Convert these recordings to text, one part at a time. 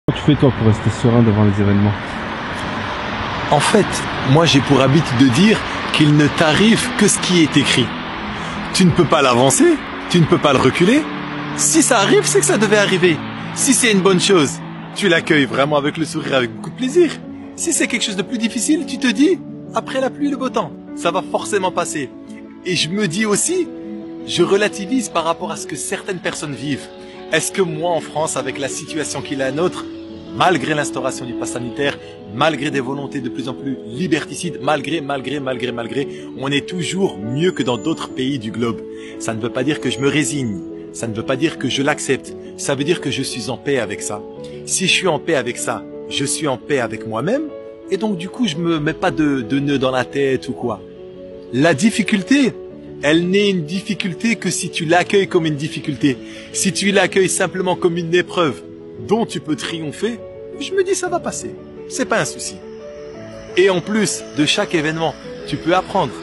Comment tu fais toi pour rester serein devant les événements? En fait, moi j'ai pour habitude de dire qu'il ne t'arrive que ce qui est écrit. Tu ne peux pas l'avancer, tu ne peux pas le reculer. Si ça arrive, c'est que ça devait arriver. Si c'est une bonne chose, tu l'accueilles vraiment avec le sourire, avec beaucoup de plaisir. Si c'est quelque chose de plus difficile, tu te dis, après la pluie, le beau temps, ça va forcément passer. Et je me dis aussi, je relativise par rapport à ce que certaines personnes vivent. Est-ce que moi en France, avec la situation qui est la nôtre, malgré l'instauration du pass sanitaire, malgré des volontés de plus en plus liberticides, malgré, on est toujours mieux que dans d'autres pays du globe. Ça ne veut pas dire que je me résigne, ça ne veut pas dire que je l'accepte, ça veut dire que je suis en paix avec ça. Si je suis en paix avec ça, je suis en paix avec moi-même, et donc du coup je me mets pas de nœuds dans la tête ou quoi. La difficulté, elle n'est une difficulté que si tu l'accueilles comme une difficulté. Si tu l'accueilles simplement comme une épreuve dont tu peux triompher, je me dis ça va passer. C'est pas un souci. Et en plus de chaque événement, tu peux apprendre.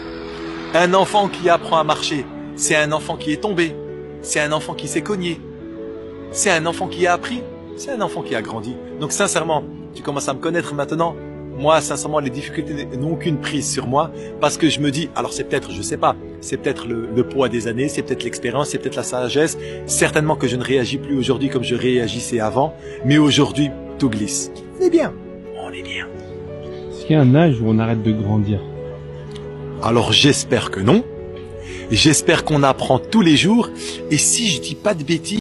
Un enfant qui apprend à marcher, c'est un enfant qui est tombé. C'est un enfant qui s'est cogné. C'est un enfant qui a appris. C'est un enfant qui a grandi. Donc sincèrement, tu commences à me connaître maintenant. Moi, sincèrement, les difficultés n'ont aucune prise sur moi parce que je me dis, alors c'est peut-être, je sais pas, c'est peut-être le poids des années, c'est peut-être l'expérience, c'est peut-être la sagesse. Certainement que je ne réagis plus aujourd'hui comme je réagissais avant, mais aujourd'hui, tout glisse. On est bien. On est bien. Est-ce qu'il y a un âge où on arrête de grandir? Alors j'espère que non. J'espère qu'on apprend tous les jours. Et si je dis pas de bêtises,